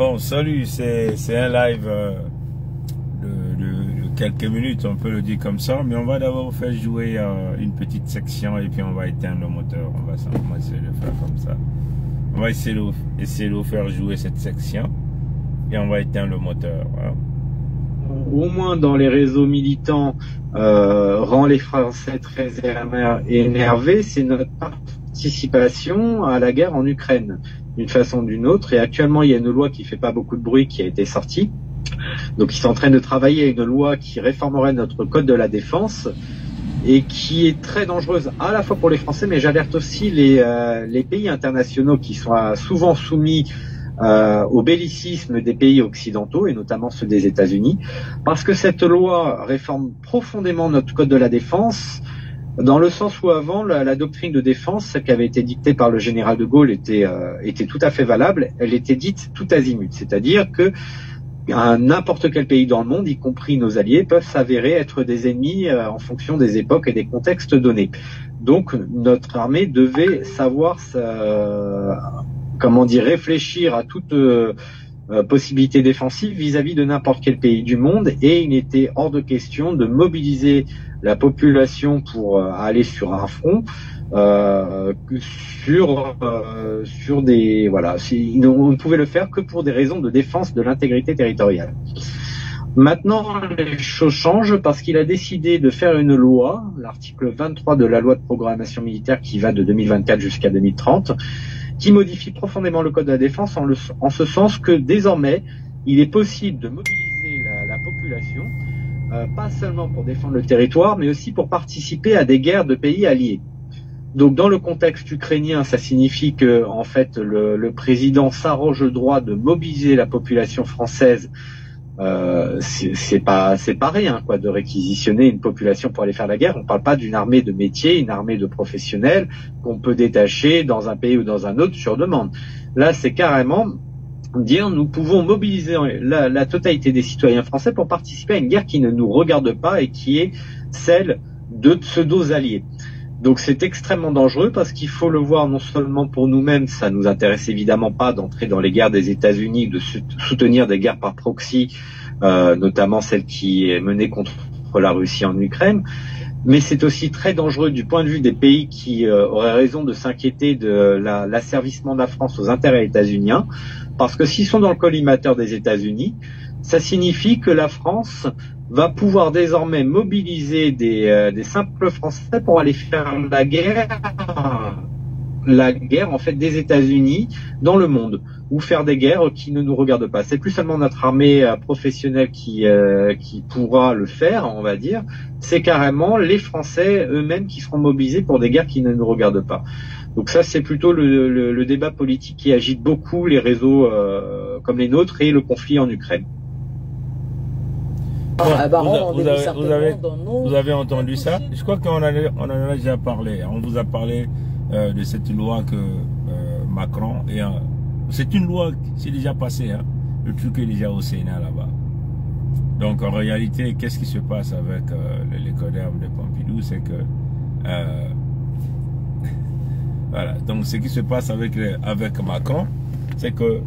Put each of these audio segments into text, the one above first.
Bon, salut, c'est un live de quelques minutes, on peut le dire comme ça, mais on va d'abord faire jouer une petite section et puis on va éteindre le moteur. On va essayer de faire comme ça. On va essayer de vous faire jouer cette section et on va éteindre le moteur. Voilà. Au moins dans les réseaux militants, rend les Français très énervés, c'est notre participation à la guerre en Ukraine, d'une façon ou d'une autre. Et actuellement, il y a une loi qui fait pas beaucoup de bruit qui a été sortie. Donc, ils sont en train de travailler à une loi qui réformerait notre code de la défense et qui est très dangereuse à la fois pour les Français, mais j'alerte aussi les pays internationaux qui sont souvent soumis au bellicisme des pays occidentaux et notamment ceux des États-Unis, parce que cette loi réforme profondément notre code de la défense, dans le sens où avant la doctrine de défense qui avait été dictée par le général de Gaulle était tout à fait valable. Elle était dite tout azimut, c'est-à-dire que n'importe quel pays dans le monde, y compris nos alliés, peuvent s'avérer être des ennemis en fonction des époques et des contextes donnés. Donc notre armée devait savoir réfléchir à toute possibilité défensive vis-à-vis de n'importe quel pays du monde, et il était hors de question de mobiliser la population pour aller sur un front sur des on ne pouvait le faire que pour des raisons de défense de l'intégrité territoriale. Maintenant, les choses changent parce qu'il a décidé de faire une loi, l'article 23 de la loi de programmation militaire qui va de 2024 jusqu'à 2030, qui modifie profondément le code de la défense en ce sens que désormais, il est possible de mobiliser la population, pas seulement pour défendre le territoire, mais aussi pour participer à des guerres de pays alliés. Donc, dans le contexte ukrainien, ça signifie que, en fait, le président s'arroge le droit de mobiliser la population française. C'est pas rien, quoi, de réquisitionner une population pour aller faire la guerre. On parle pas d'une armée de métier, une armée de professionnels qu'on peut détacher dans un pays ou dans un autre sur demande. Là, c'est carrément dire nous pouvons mobiliser la totalité des citoyens français pour participer à une guerre qui ne nous regarde pas et qui est celle de pseudo-alliés. Donc c'est extrêmement dangereux parce qu'il faut le voir non seulement pour nous-mêmes, ça nous intéresse évidemment pas d'entrer dans les guerres des États-Unis, de soutenir des guerres par proxy, notamment celle qui est menée contre la Russie en Ukraine, mais c'est aussi très dangereux du point de vue des pays qui auraient raison de s'inquiéter de l'asservissement de la France aux intérêts états-uniens, parce que s'ils sont dans le collimateur des États-Unis, ça signifie que la France va pouvoir désormais mobiliser des simples Français pour aller faire la guerre en fait des États-Unis dans le monde, ou faire des guerres qui ne nous regardent pas. C'est plus seulement notre armée professionnelle qui pourra le faire, on va dire, c'est carrément les Français eux-mêmes qui seront mobilisés pour des guerres qui ne nous regardent pas. Donc ça, c'est plutôt le débat politique qui agite beaucoup les réseaux comme les nôtres et le conflit en Ukraine. Bon, vous avez entendu ça? Je crois qu'on en a déjà parlé. On vous a parlé de cette loi que Macron et c'est une loi qui est déjà passée. Hein? Le truc est déjà au Sénat là-bas. Donc en réalité, qu'est-ce qui se passe avec l'école d'armes de Pompidou? C'est que voilà. Donc ce qui se passe avec Macron, c'est que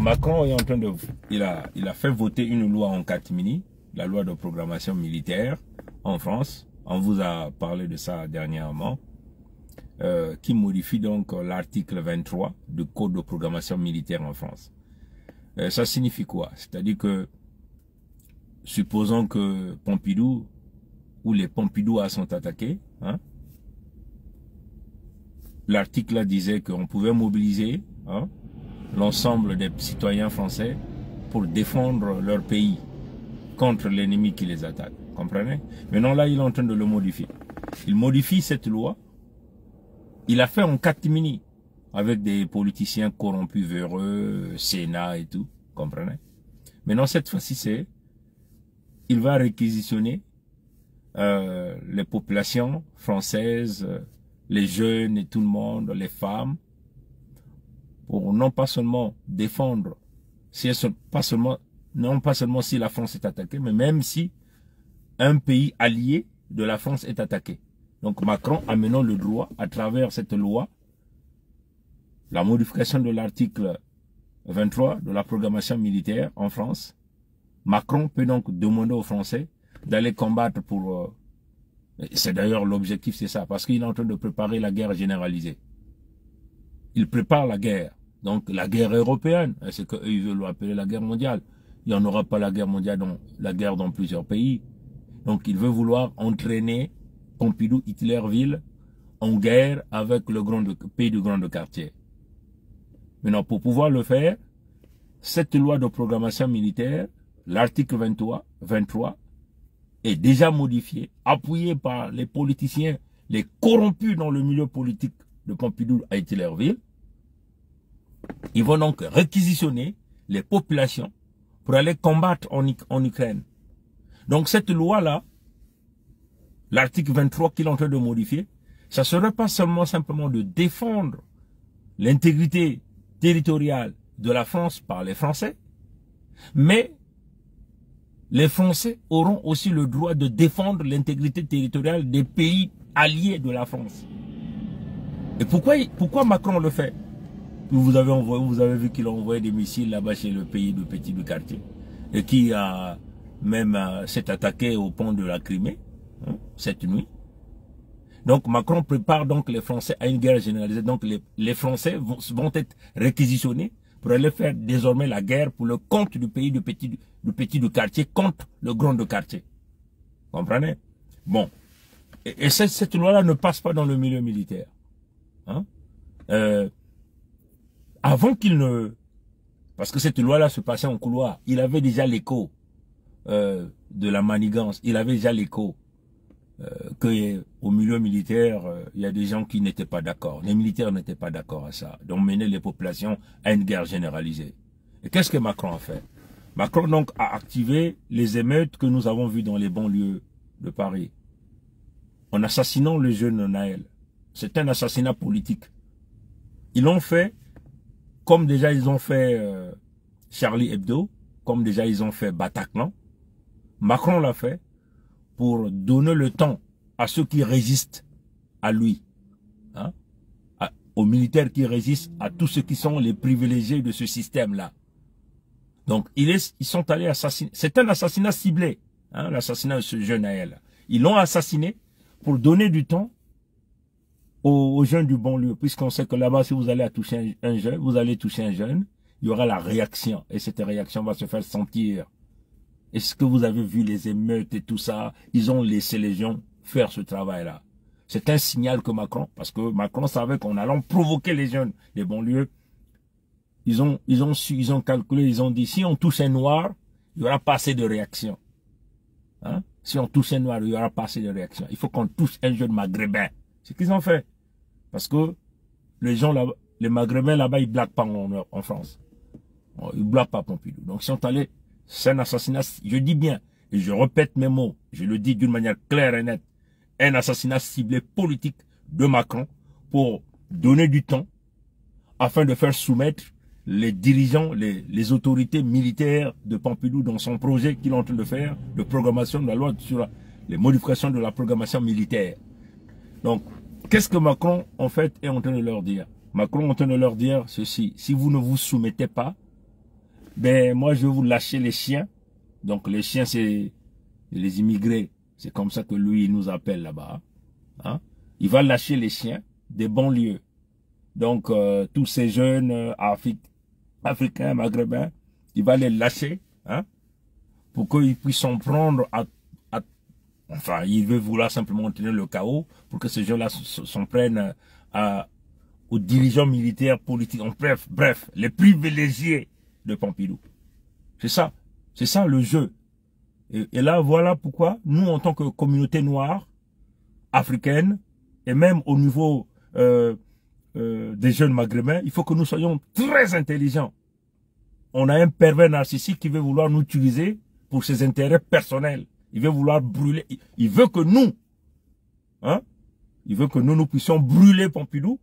Macron est en train de, il a fait voter une loi en catimini, la loi de programmation militaire en France. On vous a parlé de ça dernièrement, qui modifie donc l'article 23 du code de programmation militaire en France. Ça signifie quoi? C'est-à-dire que, supposons que Pompidou ou les Pompidouas sont attaqués, hein, l'article là disait qu'on pouvait mobiliser, hein, l'ensemble des citoyens français pour défendre leur pays contre l'ennemi qui les attaque. Comprenez? Maintenant là, il est en train de le modifier. Il modifie cette loi. Il a fait en catimini avec des politiciens corrompus, véreux, Sénat et tout. Comprenez? Maintenant, cette fois-ci, il va réquisitionner les populations françaises, les jeunes et tout le monde, les femmes, pour non pas seulement défendre, non pas seulement si la France est attaquée, mais même si un pays allié de la France est attaqué. Donc Macron a maintenant le droit, à travers cette loi, la modification de l'article 23 de la programmation militaire en France, Macron peut donc demander aux Français d'aller combattre pour... c'est d'ailleurs l'objectif, c'est ça, parce qu'il est en train de préparer la guerre généralisée. Il prépare la guerre, donc la guerre européenne, c'est qu'eux ils veulent appeler la guerre mondiale. Il n'y en aura pas la guerre mondiale, la guerre dans plusieurs pays. Donc il veut vouloir entraîner Pompidou, Hitlerville en guerre avec le pays du grand quartier. Maintenant, pour pouvoir le faire, cette loi de programmation militaire, l'article 23, est déjà modifié, appuyé par les politiciens, les corrompus dans le milieu politique de Pompidou à Hitlerville. Ils vont donc réquisitionner les populations pour aller combattre en Ukraine. Donc cette loi-là, l'article 23 qu'il est en train de modifier, ça ne serait pas simplement de défendre l'intégrité territoriale de la France par les Français, mais les Français auront aussi le droit de défendre l'intégrité territoriale des pays alliés de la France. Et pourquoi Macron le fait? Vous avez vu qu'il a envoyé des missiles là-bas chez le pays du petit du quartier, et qui a même s'est attaqué au pont de la Crimée, cette nuit. Donc Macron prépare donc les Français à une guerre généralisée. Donc les Français vont être réquisitionnés pour aller faire désormais la guerre pour le compte du pays du petit du quartier contre le grand du quartier. Comprenez? Bon. Et cette loi-là ne passe pas dans le milieu militaire. Hein? Avant qu'il ne... Parce que cette loi-là se passait en couloir. Il avait déjà l'écho de la manigance. Il avait déjà l'écho qu'au milieu militaire, il y a des gens qui n'étaient pas d'accord. Les militaires n'étaient pas d'accord à ça. Donc mener les populations à une guerre généralisée. Et qu'est-ce que Macron a fait? Macron donc a activé les émeutes que nous avons vues dans les banlieues de Paris. En assassinant le jeune Naël. C'est un assassinat politique. Ils l'ont fait comme déjà ils ont fait Charlie Hebdo, comme déjà ils ont fait Bataclan. Macron l'a fait pour donner le temps à ceux qui résistent à lui, hein, aux militaires qui résistent, à tous ceux qui sont les privilégiés de ce système-là. Donc ils sont allés assassiner. C'est un assassinat ciblé, hein, l'assassinat de ce jeune Naël. Ils l'ont assassiné pour donner du temps aux jeunes du banlieue, puisqu'on sait que là-bas, si vous allez toucher un jeune, vous allez toucher un jeune, il y aura la réaction, et cette réaction va se faire sentir. Est-ce que vous avez vu les émeutes et tout ça? Ils ont laissé les gens faire ce travail-là. C'est un signal que Macron, parce que Macron savait qu'en allant provoquer les jeunes des banlieues, ils ont calculé, ils ont dit, si on touche un noir, il n'y aura pas assez de réaction. Hein? Si on touche un noir, il n'y aura pas assez de réaction. Il faut qu'on touche un jeune maghrébin. C'est ce qu'ils ont fait. Parce que les gens là, les maghrébins là-bas, ils ne blaguent pas en France. Ils ne blaguent pas Pompidou. Donc ils sont allés, c'est un assassinat, je dis bien, et je répète mes mots, je le dis d'une manière claire et nette, un assassinat ciblé politique de Macron pour donner du temps afin de faire soumettre les dirigeants, les autorités militaires de Pompidou dans son projet qu'il est en train de faire, de programmation de la loi sur les modifications de la programmation militaire. Donc, qu'est-ce que Macron, en fait, est en train de leur dire? Macron est en train de leur dire ceci. Si vous ne vous soumettez pas, ben, moi, je vais vous lâcher les chiens. Donc, les chiens, c'est les immigrés. C'est comme ça que lui, il nous appelle là-bas. Hein? Il va lâcher les chiens des banlieues. Donc, tous ces jeunes africains, maghrébins, il va les lâcher, hein, pour qu'ils puissent s'en prendre enfin, il veut vouloir simplement tenir le chaos pour que ces gens-là s'en prennent aux dirigeants militaires, politiques, bref, les privilégiés de Pompidou. C'est ça le jeu. Et là, voilà pourquoi nous, en tant que communauté noire, africaine, et même au niveau des jeunes maghrébins, il faut que nous soyons très intelligents. On a un pervers narcissique qui veut vouloir nous utiliser pour ses intérêts personnels. Il veut vouloir brûler. Il veut que nous, hein, il veut que nous puissions brûler Pompidou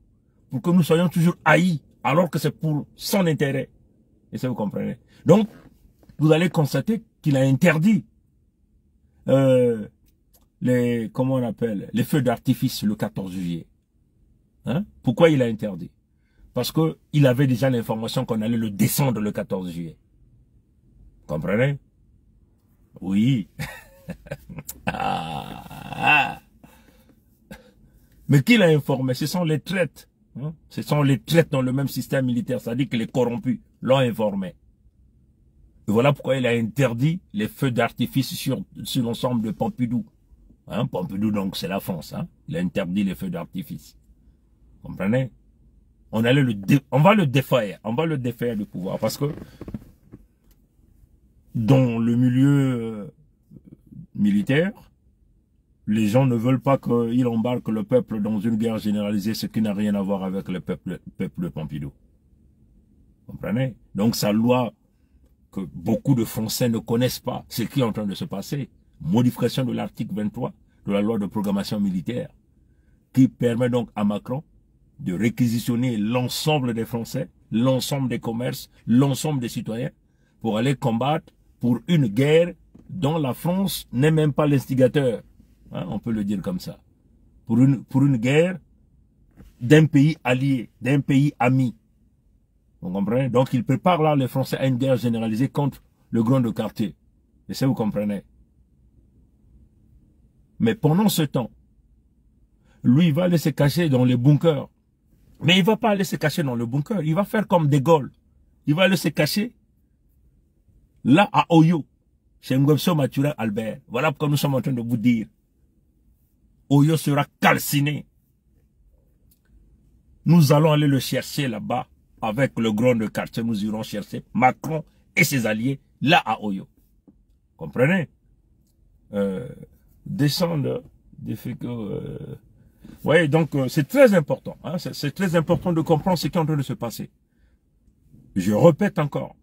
pour que nous soyons toujours haïs, alors que c'est pour son intérêt. Et ça, vous comprenez. Donc, vous allez constater qu'il a interdit les feux d'artifice le 14 juillet. Hein? Pourquoi il a interdit? Parce qu'il avait déjà l'information qu'on allait le descendre le 14 juillet. Comprenez? Oui. Mais qui l'a informé? Ce sont les traites. Hein? Ce sont les traites dans le même système militaire. C'est-à-dire que les corrompus l'ont informé. Et voilà pourquoi il a interdit les feux d'artifice sur l'ensemble de Pompidou. Hein? Pompidou, donc, c'est la France. Hein? Il a interdit les feux d'artifice. Comprenez? On va le défaire. On va le défaire du pouvoir. Parce que dans le milieu militaire, les gens ne veulent pas qu'il embarque le peuple dans une guerre généralisée, ce qui n'a rien à voir avec le peuple de Pompidou. Comprenez? Donc sa loi que beaucoup de Français ne connaissent pas, ce qui est en train de se passer, modification de l'article 23 de la loi de programmation militaire, qui permet donc à Macron de réquisitionner l'ensemble des Français, l'ensemble des commerces, l'ensemble des citoyens, pour aller combattre pour une guerre dont la France n'est même pas l'instigateur. Hein, on peut le dire comme ça. Pour une guerre d'un pays allié, d'un pays ami. Vous comprenez? Donc il prépare là les Français à une guerre généralisée contre le grand de quartier. Et ça vous comprenez? Mais pendant ce temps, lui il va aller se cacher dans les bunkers. Mais il ne va pas aller se cacher dans le bunker. Il va faire comme De Gaulle. Il va aller se cacher là à Oyo, chez Ngwebso Mathurin Albert. Voilà pourquoi nous sommes en train de vous dire. Oyo sera calciné. Nous allons aller le chercher là-bas. Avec le grand de quartier, nous irons chercher Macron et ses alliés là à Oyo. Comprenez? Descendre des faits que... voyez, donc c'est très important. Hein, c'est très important de comprendre ce qui est en train de se passer. Je répète encore.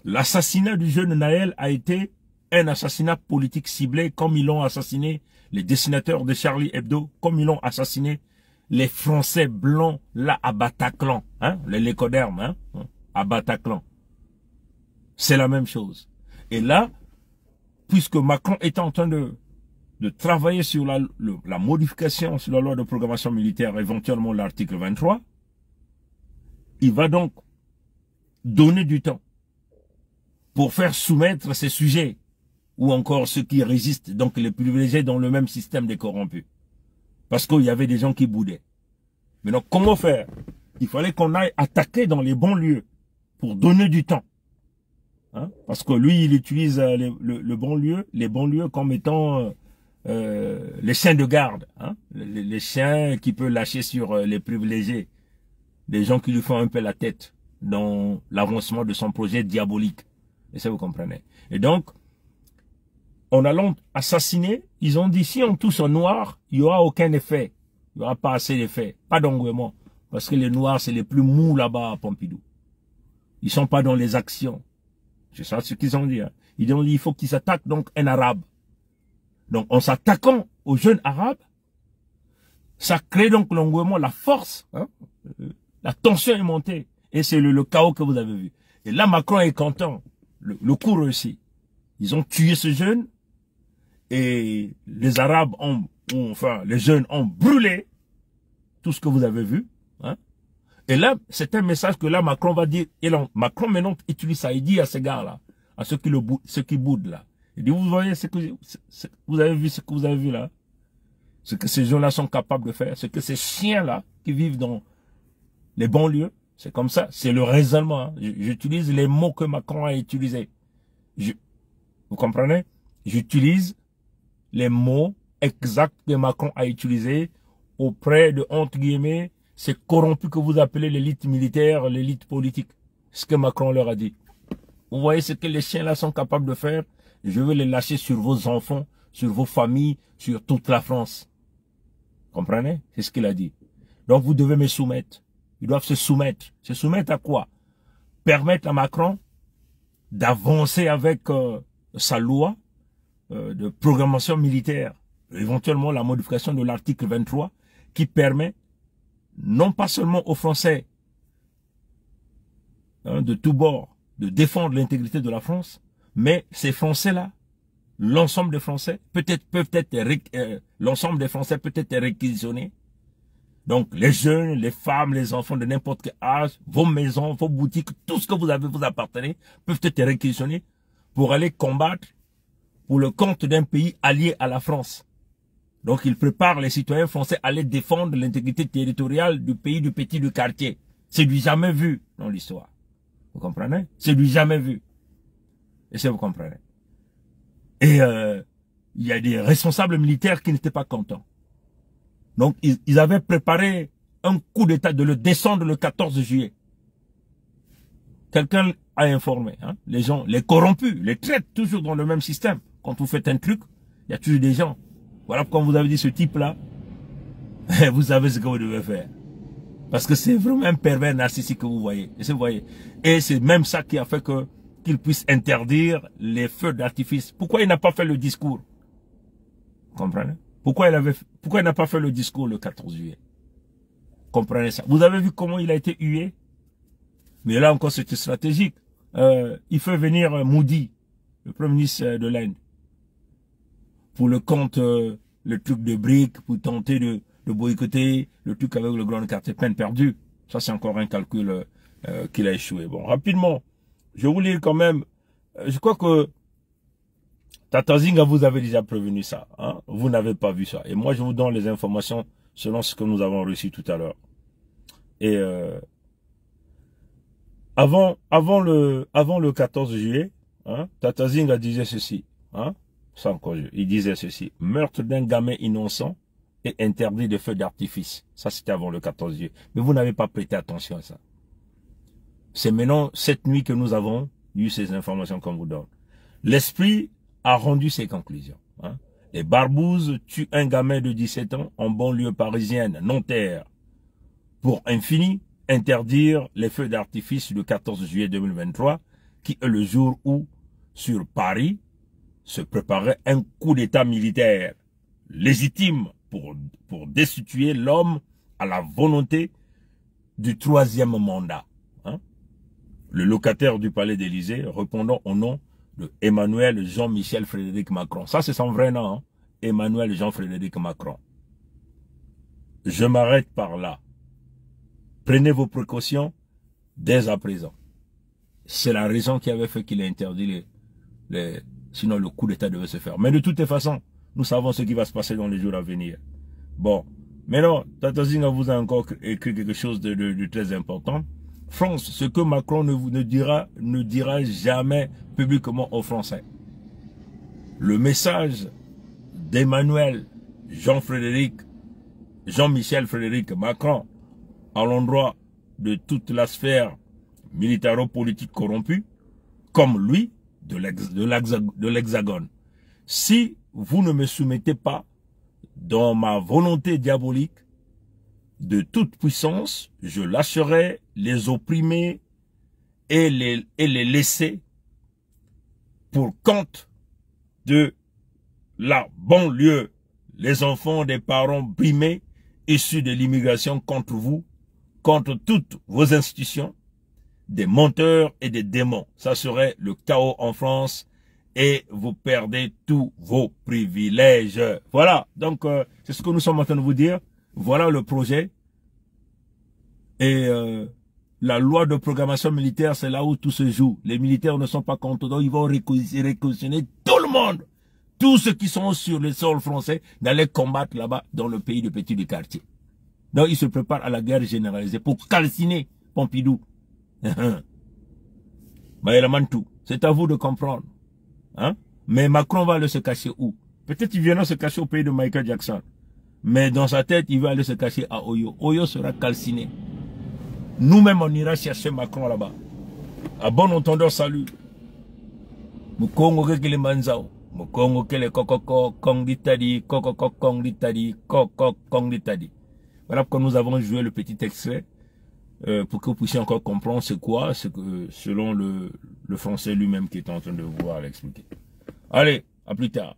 L'assassinat du jeune Naël a été un assassinat politique ciblé, comme ils l'ont assassiné les dessinateurs de Charlie Hebdo, comme ils l'ont assassiné les Français blancs là à Bataclan, hein, les lécodermes, hein, à Bataclan. C'est la même chose. Et là, puisque Macron est en train de travailler sur la modification sur la loi de programmation militaire, éventuellement l'article 23, il va donc donner du temps pour faire soumettre ces sujets, ou encore ceux qui résistent, donc les privilégiés dans le même système des corrompus. Parce qu'il y avait des gens qui boudaient. Mais donc, comment faire? Il fallait qu'on aille attaquer dans les bons lieux pour donner du temps. Hein? Parce que lui, il utilise les bons lieux comme étant les chiens de garde. Hein? Les chiens qui peuvent lâcher sur les privilégiés. Des gens qui lui font un peu la tête dans l'avancement de son projet diabolique. Et ça, vous comprenez. Et donc, en allant assassiner, ils ont dit, si on touche en noir, il n'y aura aucun effet. Il n'y aura pas assez d'effet. Pas d'engouement. Parce que les noirs, c'est les plus mous là-bas à Pompidou. Ils sont pas dans les actions. C'est ça ce qu'ils ont dit. Hein. Ils ont dit, il faut qu'ils s'attaquent donc un arabe. Donc, en s'attaquant aux jeunes arabes, ça crée donc l'engouement, la force. Hein. La tension est montée. Et c'est le chaos que vous avez vu. Et là, Macron est content. Le coup réussi. Ils ont tué ce jeune. Et les Arabes enfin, les jeunes ont brûlé tout ce que vous avez vu. Hein? Et là, c'est un message que là, Macron va dire. Et là, Macron maintenant utilise ça. Il dit à ces gars-là, à ceux qui boudent là. Il dit, vous voyez vous avez vu ce que vous avez vu là? Ce que ces gens-là sont capables de faire. Ce que ces chiens-là qui vivent dans les banlieues. C'est comme ça. C'est le raisonnement. Hein? J'utilise les mots que Macron a utilisés. Vous comprenez? J'utilise les mots exacts que Macron a utilisés auprès de, entre guillemets, ces corrompus que vous appelez l'élite militaire, l'élite politique. Ce que Macron leur a dit. Vous voyez ce que les chiens-là sont capables de faire? Je vais les lâcher sur vos enfants, sur vos familles, sur toute la France. Comprenez? C'est ce qu'il a dit. Donc vous devez me soumettre. Ils doivent se soumettre. Se soumettre à quoi? Permettre à Macron d'avancer avec sa loi de programmation militaire, éventuellement la modification de l'article 23, qui permet non pas seulement aux Français de tous bords de défendre l'intégrité de la France, mais ces Français-là, l'ensemble des Français, l'ensemble des Français peut être réquisitionné, Donc, les jeunes, les femmes, les enfants de n'importe quel âge, vos maisons, vos boutiques, tout ce que vous avez, vous appartenez, peuvent être réquisitionnés pour aller combattre pour le compte d'un pays allié à la France. Donc, il prépare les citoyens français à aller défendre l'intégrité territoriale du pays du petit du quartier. C'est du jamais vu dans l'histoire. Vous comprenez? C'est du jamais vu. Et ça, vous comprenez. Et il y a des responsables militaires qui n'étaient pas contents. Donc, ils avaient préparé un coup d'État de le descendre le 14 juillet. Quelqu'un a informé. Hein? Les gens, les corrompus, les traitent toujours dans le même système. Quand vous faites un truc, il y a toujours des gens. Voilà pourquoi vous avez dit ce type-là, vous savez ce que vous devez faire. Parce que c'est vraiment un pervers narcissique que vous voyez. Et c'est même ça qui a fait qu'il puisse interdire les feux d'artifice. Pourquoi il n'a pas fait le discours? Vous comprenez? Pourquoi il n'a pas fait le discours le 14 juillet? Comprenez ça? Vous avez vu comment il a été hué? Mais là encore, c'était stratégique. Il fait venir Modi, le premier ministre de l'Inde, pour le compte, le truc de BRIC, pour tenter de boycotter le truc avec le grand quartier, peine perdue. Ça, c'est encore un calcul qu'il a échoué. Bon, rapidement, je vous lis quand même. Je crois que Tata Zinga vous avait déjà prévenu ça. Hein? Vous n'avez pas vu ça. Et moi, je vous donne les informations selon ce que nous avons reçu tout à l'heure. Et avant le 14 juillet, hein, Tata Zinga disait ceci. Hein? Ça encore, il disait ceci. Meurtre d'un gamin innocent et interdit de feux d'artifice. Ça, c'était avant le 14 juillet. Mais vous n'avez pas prêté attention à ça. C'est maintenant, cette nuit, que nous avons eu ces informations qu'on vous donne. L'esprit a rendu ses conclusions. Hein. Les barbouzes tuent un gamin de 17 ans en banlieue parisienne, Nanterre, pour infini interdire les feux d'artifice le 14 juillet 2023, qui est le jour où, sur Paris, se préparait un coup d'État militaire légitime pour destituer l'homme à la volonté du troisième mandat. Hein. Le locataire du palais d'Élysée répondant au nom de Emmanuel Jean-Michel Frédéric Macron. Ça, c'est son vrai nom. Hein? Emmanuel Jean-Frédéric Macron. Je m'arrête par là. Prenez vos précautions dès à présent. C'est la raison qui avait fait qu'il a interdit sinon le coup d'État devait se faire. Mais de toutes les façons, nous savons ce qui va se passer dans les jours à venir. Bon, maintenant, Tata Zinga vous a encore écrit quelque chose de très important. France, ce que Macron ne dira jamais publiquement aux Français. Le message d'Emmanuel Jean-Michel Frédéric Macron à l'endroit de toute la sphère militaro-politique corrompue, comme lui, de l'Hexagone. Si vous ne me soumettez pas dans ma volonté diabolique de toute puissance, je lâcherai les opprimés et les laisser pour compte de la banlieue, les enfants des parents brimés issus de l'immigration contre vous, contre toutes vos institutions, des menteurs et des démons. Ça serait le chaos en France et vous perdez tous vos privilèges. Voilà, donc c'est ce que nous sommes en train de vous dire. Voilà le projet. Et la loi de programmation militaire, c'est là où tout se joue. Les militaires ne sont pas contents, donc ils vont réquisitionner tout le monde. Tous ceux qui sont sur le sol français d'aller combattre là-bas dans le pays du petit du quartier. Donc ils se préparent à la guerre généralisée pour calciner Pompidou. C'est à vous de comprendre. Hein? Mais Macron va aller se cacher où? Peut-être qu'il viendra se cacher au pays de Michael Jackson. Mais dans sa tête, il va aller se cacher à Oyo. Oyo sera calciné. Nous-mêmes, on ira chercher Macron là-bas. À bon entendeur, salut. Mukongo kele manzao. Mukongo kele kokoko kongditadi, kokoko kongditadi, kokoko kongditadi. Voilà pourquoi nous avons joué le petit extrait. Pour que vous puissiez encore comprendre c'est quoi, ce que selon le français lui-même qui est en train de voir l'expliquer. Allez, à plus tard.